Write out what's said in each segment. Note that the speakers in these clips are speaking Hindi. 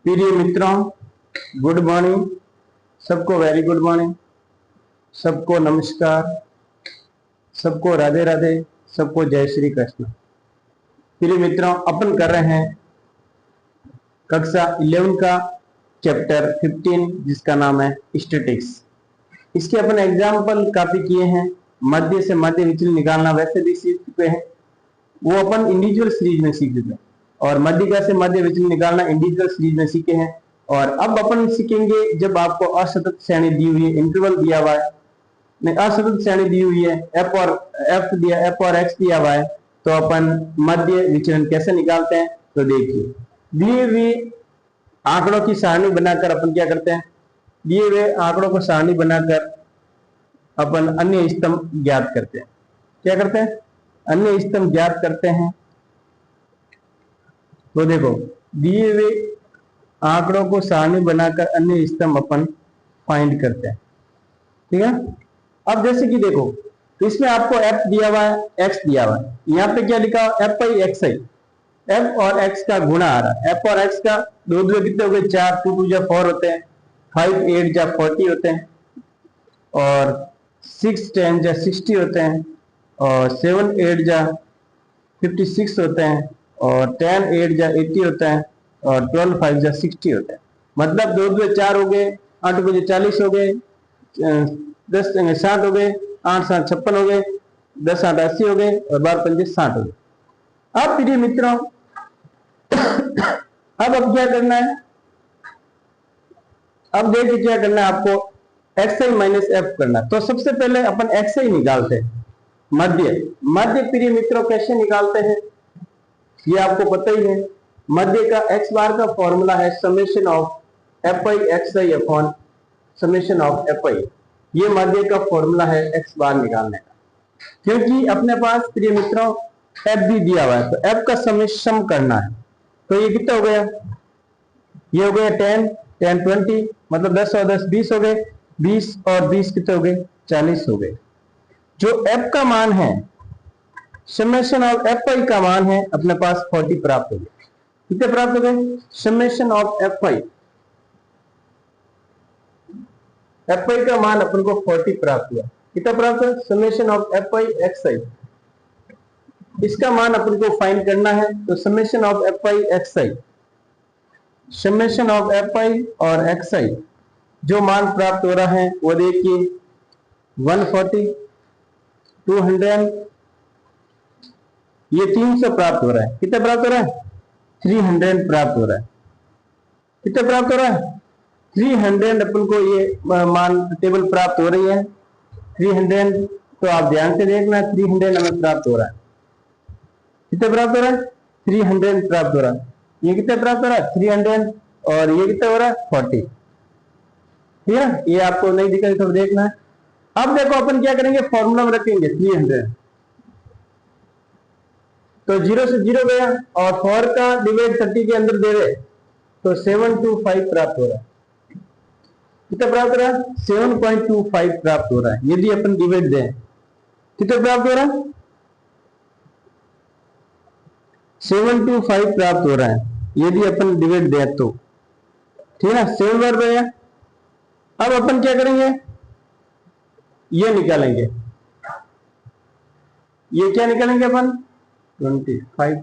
प्रिय मित्रों, गुड मॉर्निंग। सबको वेरी गुड मॉर्निंग, सबको नमस्कार, सबको राधे राधे, सबको जय श्री कृष्ण। प्रिय मित्रों, अपन कर रहे हैं कक्षा 11 का चैप्टर 15 जिसका नाम है स्टैटिक्स। इसके अपन एग्जाम्पल काफी किए हैं। मध्य से मध्य विचलन निकालना वैसे भी सीख चुके हैं, वो अपन इंडिविजुअल सीरीज में सीख चुके हैं, और मध्यिका से मध्य विचलन निकालना इंडिविजुअल सीरीज में सीखे हैं। और अब अपन सीखेंगे जब आपको असतत श्रेणी दी हुई है, इंटरवल दिया हुआ है, असतत श्रेणी दी हुई है, एफ और एक्स दिया हुआ है, तो अपन मध्य विचलन कैसे निकालते हैं। तो देखिए, दिए हुए आंकड़ों की सारणी बनाकर अपन क्या करते हैं, दिए हुए आंकड़ों को सारणी बनाकर अपन अन्य स्तंभ ज्ञात करते हैं। क्या करते हैं, अन्य स्तंभ ज्ञात करते हैं। तो देखो, दिए हुए आंकड़ों को सारणी बनाकर अन्य स्तंभ अपन फाइंड करते हैं। ठीक है। अब जैसे कि देखो, इसमें आपको एफ दिया हुआ है, एक्स दिया हुआ है, यहाँ पे क्या लिखा हुआ, F I X I, F और एक्स का गुणा आ रहा है। एफ और एक्स का दो दो कितने हो गए, 4, 2 2 जा 4 होते हैं, 5 8 जा 40 होते हैं, और 6 10 जा 60 होते हैं, और 7 8 जा 56 होते हैं, और 10 8 जा 80 होता है, और 12 5 जा 60 होता है। मतलब 2 2 4 हो गए, 8 बजे 40 हो गए, 10 60 हो गए, 8 7 56 हो गए, 10 8 80 हो गए, और 12 5 60 हो गए। अब प्रिय मित्रों, अब क्या करना है, अब देखिए क्या करना है आपको, एक्स आई माइनस एफ करना। तो सबसे पहले अपन एक्स आई निकालते हैं। मध्य प्रिय मित्रों कैसे निकालते हैं ये आपको पता ही है। मध्य का एक्स बार का फॉर्मूला है summation of F I X I upon summation of F आई। ये मध्य का फॉर्मूला है एक्स बार निकालने का, क्योंकि अपने पास प्रिय मित्रों एफ भी दिया हुआ है, तो एफ का समेशन करना है। तो ये कितना हो गया, ये हो गया 10 10 20, मतलब 10 और 10 20 हो गए, 20 और 20 कितने हो गए, 40 हो गए। जो एफ का मान है, समेशन ऑफ एफ आई का मान है अपने पास 40 प्राप्त हो गया। कितने प्राप्त हो गए, समेशन ऑफ एफ आई का मान अपन को 40 प्राप्त हुआ। कितना प्राप्त हुआ, summation of F I X I, इसका मान अपन को फाइंड करना है। तो summation of F I X I, summation of F I और एक्स आई जो मान प्राप्त हो रहा है वो देखिए 140 200, ये 300 प्राप्त हो रहा है। कितना प्राप्त हो रहा है, 300 प्राप्त हो रहा है। कितना प्राप्त हो रहा है, 300 अपन को ये मान टेबल प्राप्त हो रही है 300। तो आप ध्यान से देखना, 300 हमें प्राप्त हो रहा है। कितना प्राप्त हो रहा है, 300 प्राप्त हो रहा है। ये कितना प्राप्त हो रहा है, 300, और ये कितना हो रहा है, 40। ठीक है, ये आपको नहीं दिखाई तो देखना है। अब देखो अपन क्या करेंगे, फॉर्मूला में रखेंगे 300, तो 0 से 0 गया, और 4 का डिवाइड 30 के अंदर दे रहे, तो 725 प्राप्त हो रहा है। कितना प्राप्त हो रहा है, 7.25 प्राप्त हो रहा है। यदि अपन डिवाइड दें, कितना प्राप्त हो रहा है, 725 प्राप्त हो रहा है यदि अपन डिवाइड दें तो। ठीक है ना, 7 बार गया। अब अपन क्या करेंगे, ये निकालेंगे, ये क्या निकालेंगे अपन, 25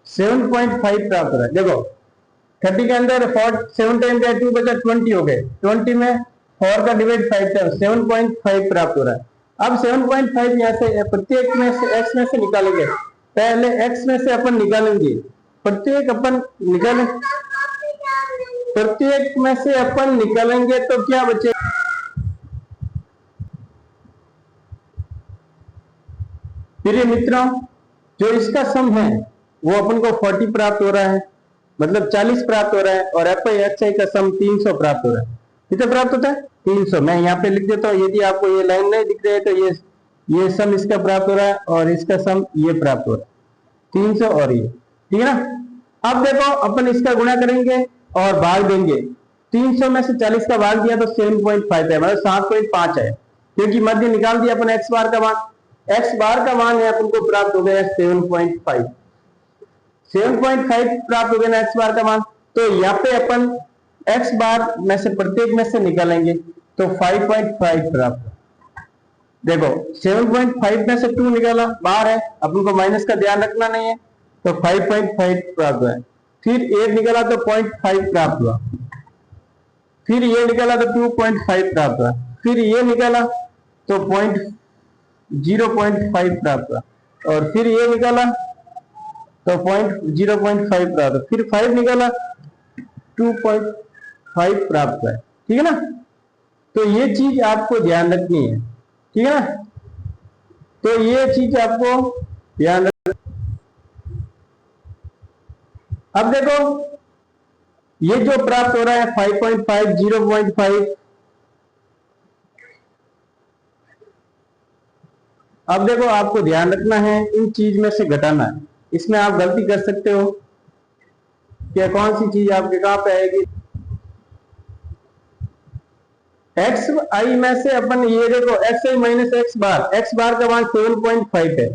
7.5 प्राप्त हो रहा है। देखो 30 के अंदर 7 टाइम 2 बचा 20 हो गए, 20 में 4 का डिवाइड 5 टाइम 7.5 प्राप्त हो रहा है। अब 7.5 यहाँ से प्रत्येक में से एक्स में से निकालेंगे। पहले एक्स में से अपन निकालेंगे, प्रत्येक अपन निकालें, प्रत्येक में से अपन निकालेंगे तो क्या बचे, प्रिय मित्रों जो इसका सम है वो अपन को 40 प्राप्त हो रहा है, मतलब 40 प्राप्त हो रहा है, और एफ आई एक्स आई का सम 300 प्राप्त हो रहा है। कितना प्राप्त होता है, 300। मैं यहाँ पे लिख देता हूँ, यदि आपको ये लाइन नहीं दिख रही है तो ये सम इसका प्राप्त हो रहा है, और इसका सम ये प्राप्त हो रहा है, 300 और ये। ठीक है ना। अब देखो अपन इसका गुणा करेंगे और भाग देंगे। 300 में से 40 का भाग दिया तो 7.5 है, मतलब 7.5 है, क्योंकि मध्य निकाल दिया अपन एक्स बार का मान। एक्स बार का मान है अपन को प्राप्त हो गया 7.5 प्राप्त हो गया ना एक्स बार का मान। तो यहाँ पे अपन x बार में से प्रत्येक में से निकालेंगे तो 5.5 प्राप्त। देखो 7.5 में से 2 निकाला बाहर है, अपन को माइनस का ध्यान रखना नहीं है, तो 5.5 प्राप्त हुआ। फिर 8 निकाला तो 0.5 प्राप्त हुआ, फिर ये निकाला तो 2.5 प्राप्त हुआ, फिर ये निकाला तो 0.5 प्राप्त हुआ, और फिर ये निकाला तो 0.5 प्राप्त हुआ, फिर 5 निकाला 2.5 प्राप्त हुआ। ठीक है ना, तो ये चीज आपको ध्यान रखनी है। ठीक है ना, तो ये चीज आपको ध्यान रख। अब देखो ये जो प्राप्त हो रहा है 5.5 0.5, अब देखो आपको ध्यान रखना है, इन चीज में से घटाना है। इसमें आप गलती कर सकते हो कि कौन सी चीज आपके कहां पे आएगी। एक्स आई में से अपन ये देखो एक्स आई माइनस एक्स बार का मान 7.5 है,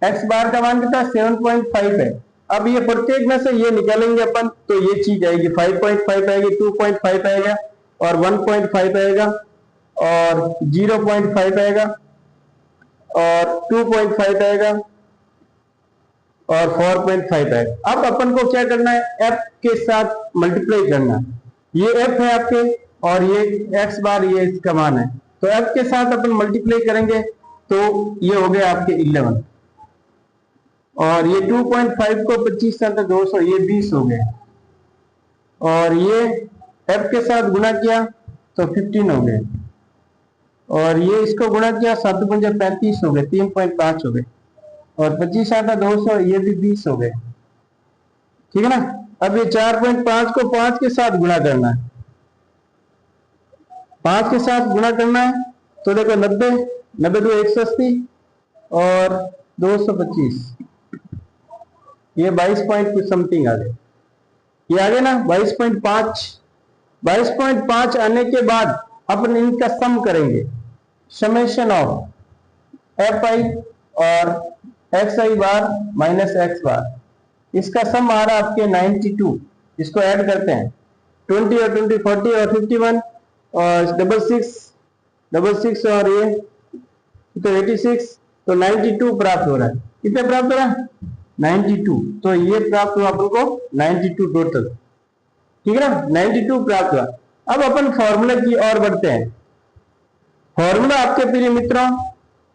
एक्स बार का मान कितना 7.5 है। अब ये प्रत्येक में से ये निकालेंगे अपन, तो ये चीज आएगी 5.5 आएगी, 2.5 आएगा, और 1.5 आएगा, और 0.5 आएगा, और 2.5 आएगा, और 4.5 आएगा। अब अपन को क्या करना है, एफ के साथ मल्टीप्लाई करना है। ये एफ है आपके, और ये एक्स बार ये इसका मान है, तो एफ के साथ अपन मल्टीप्लाई करेंगे तो ये हो गया आपके 11, और ये 2.5 को 25 साथ 200, ये 20 हो गए, और ये एफ के साथ गुणा किया तो 15 हो गए, और ये इसको गुणा किया 7 पंजे 35 हो गए, 3.5 हो गए, और 25 साथ 200, ये भी 20 हो गए। ठीक है ना, अब ये 4.5 को 5 के साथ गुणा करना है, 5 के साथ गुणा करना है, तो देखो 90 90 तो 180 और 225, ये 22 पॉइंट कुछ समथिंग आ गए, ये आ गए ना 22.5। 22.5 आने के बाद अपन इनका सम करेंगे, समेशन ऑफ एफ आई और एक्स आई बार माइनस एक्स बार, इसका सम आ रहा है आपके 92। इसको ऐड करते हैं 20 और 20 40 और 51 और 66 और ये तो 86, तो 92 प्राप्त हो रहा है। कितने प्राप्त हो रहा है 92, तो ये प्राप्त हुआ अपन को 92 टोटल। ठीक है ना, 92 प्राप्त हुआ। अब अपन फॉर्मूला की ओर बढ़ते हैं। फॉर्मूला आपके प्रिय मित्रों,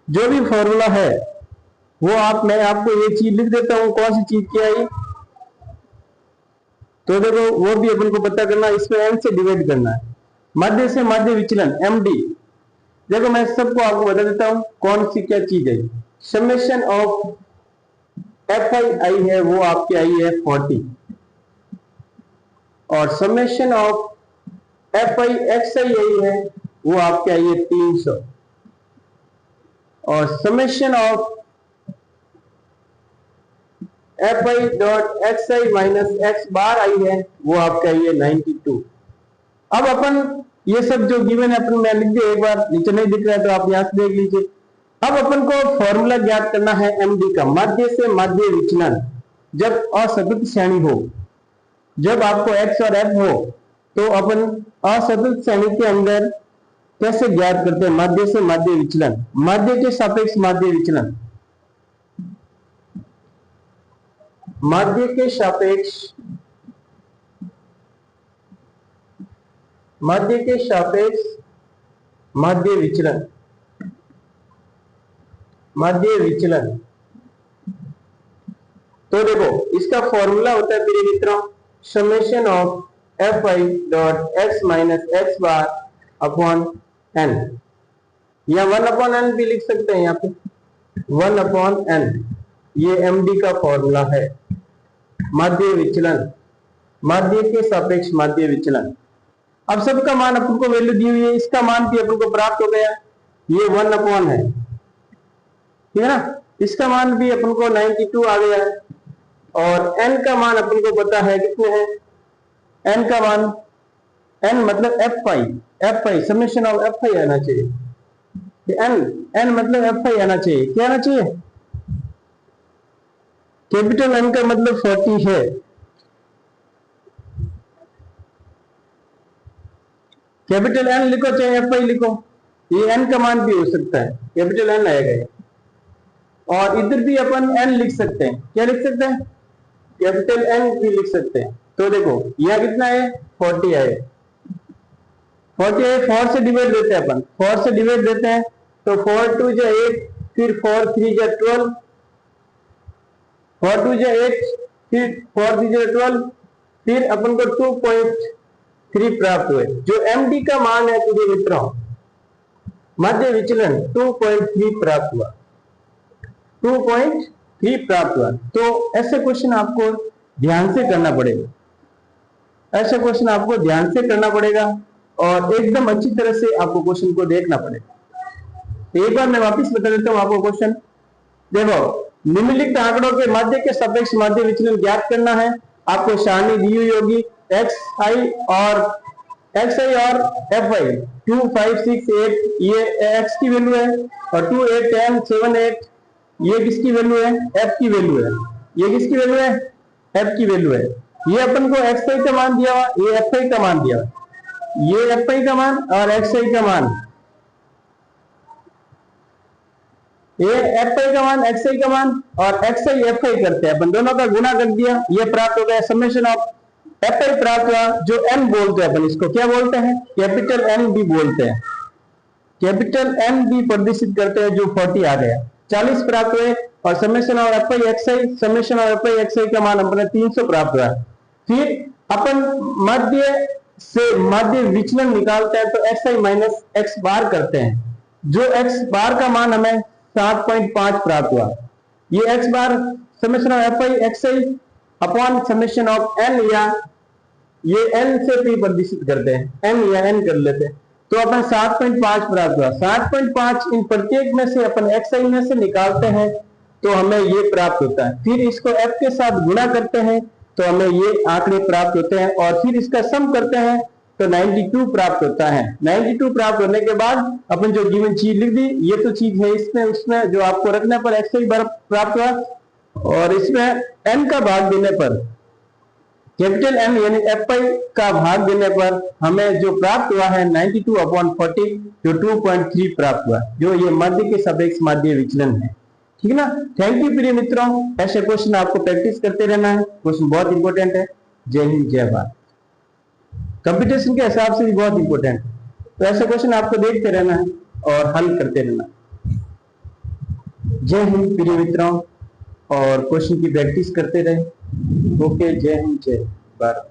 जो भी फॉर्मूला है वो मैं आपको ये चीज लिख देता हूं, कौन सी चीज की आई, तो देखो वो भी अपन को पता करना, इसमें एन से डिवाइड करना है, मध्य से मध्य विचलन एमडी। देखो मैं सबको आपको बता देता हूं कौन सी क्या चीज है। समेशन ऑफ एफ आई है वो आपकी आई है 40, और summation of F I X I है वो आपकी आई है 300, और summation of F I dot X I minus X bar I है वो आपका आई है 92। अब अपन ये सब जो गिवन है अपन मैं लिख दिया, एक बार नीचे नहीं दिख रहा है तो आप यहां से देख लीजिए। अब अपन को फॉर्मूला ज्ञात करना है एमडी का, मध्य से मध्य विचलन जब असतत श्रेणी हो, जब आपको एक्स और एफ हो तो अपन असतत श्रेणी के अंदर कैसे ज्ञात करते हैं, मध्य से मध्य विचलन, मध्य के सापेक्ष मध्य विचलन, मध्य के सापेक्ष मध्य विचलन, मध्य विचलन। तो देखो इसका फॉर्मूला होता है मेरे मित्रों, summation of F I dot X minus X bar upon N, या 1 अपॉन एन भी लिख सकते हैं, यहाँ पे 1 अपॉन एन, ये एमडी का फॉर्मूला है। मध्य विचलन, मध्य के सापेक्ष मध्य विचलन। अब सबका मान अपन को वैल्यू दी हुई है, इसका मान भी अपन को प्राप्त हो गया, ये 1 अपॉन है, ठीक है ना, इसका मान भी अपन को 92 आ गया है, और n का मान अपन को पता है कितने हैं, n का मान, n मतलब F I summation of F आई आना चाहिए, n मतलब एफ आई आना चाहिए, क्या आना चाहिए, कैपिटल N का मतलब 40 है, कैपिटल एन लिखो चाहे एफ आई लिखो, ये एन का मान भी हो सकता है, कैपिटल एन आएगा ये। और इधर भी अपन एन लिख सकते हैं, क्या लिख सकते हैं, कैपिटल एन भी लिख सकते हैं। तो देखो यह कितना है, 40 आए, 40 आए, 4 से डिवाइड देते हैं अपन, 4 से डिवाइड देते हैं तो 4 2 जा 8, फिर 4 3 जा 12, 4 2 जा 8, फिर 4 3 जा 12, फिर अपन को 2.3 प्राप्त हुए। जो एमडी का मान है प्रिय मित्रों, मध्य विचलन 2.3 प्राप्त हुआ, 2.3 प्राप्त हुआ। तो ऐसे क्वेश्चन आपको ध्यान से करना पड़ेगा, ऐसे क्वेश्चन आपको ध्यान से करना पड़ेगा और एकदम अच्छी तरह से आपको क्वेश्चन को देखना पड़ेगा। एक बार मैं वापस बता देता हूं आपको क्वेश्चन। देखो, निम्नलिखित आंकड़ों के मध्य के सापेक्ष मध्य विचलन ज्ञात करना है। आपको सारणी दी हुई होगी, एक्स आई और एफ आई 2 5 6 8, ये एक्स की वैल्यू है, और 2 8 10 7 8 ये किसकी वैल्यू है, एफ की वैल्यू है। ये किसकी वैल्यू है, एफ की वैल्यू है। ये अपन को एक्स आई का मान दिया हुआ, ये एफ आई का मान दिया हुआ, ये एफ आई का मान और एक्स आई का मान, ये एफ आई का मान एक्स आई का मान और एक्स आई एफ आई करते हैं अपन, दोनों का गुणा कर दिया, ये प्राप्त हो गया समेशन ऑफ एफ आई प्राप्त हुआ। जो एन बोलते हैं अपन, इसको क्या बोलते हैं, कैपिटल एन बी बोलते हैं, कैपिटल एन बी प्रदर्शित करते हैं, जो 40 आ गया, 40 प्राप्त हुए। और summation of F I X I, summation of F I X I का मान अपने 300 प्राप्त हुआ। फिर अपन मध्य से मध्य विचलन निकालते हैं तो एक्स आई माइनस एक्स बार करते हैं, जो एक्स बार का मान हमें 7.5 प्राप्त हुआ। ये X bar summation of F I X I upon summation of N, या ये एन से भी प्रदर्शित करते हैं, एन या एन कर लेते हैं, तो अपन 7.5 प्राप्त हुआ। 7.5 इन प्रत्येक में से अपन एक्स आई में से निकालते हैं तो हमें ये प्राप्त होता है। फिर इसको एफ के साथ गुणा करते हैं तो हमें ये आंकड़े प्राप्त होते हैं, और फिर इसका सम करते हैं तो 92 प्राप्त होता है। 92 प्राप्त होने के बाद अपन जो गिवन चीज लिख दी, ये तो चीज है इसमें, उसमें जो आपको रखने पर एक्स आई बार प्राप्त हुआ, और इसमें एन का भाग देने पर, कैपिटल एन यानी एफ आई का भाग देने पर हमें जो प्राप्त हुआ है 92/40, जो 2.3 प्राप्त हुआ, जो ये मध्य के सापेक्ष मध्य विचलन है। ठीक है ना। थैंक यू प्रिय मित्रों, ऐसे क्वेश्चन आपको प्रैक्टिस करते रहना है, क्वेश्चन बहुत इंपॉर्टेंट है। जय हिंद जय भारत, कंपटीशन के हिसाब से भी बहुत इंपॉर्टेंट है, तो ऐसे क्वेश्चन आपको देखते रहना है और हल करते रहना है। जय हिंद प्रिय मित्रों, और क्वेश्चन की प्रैक्टिस करते रहे। ओके, जय हिंद जय भारत।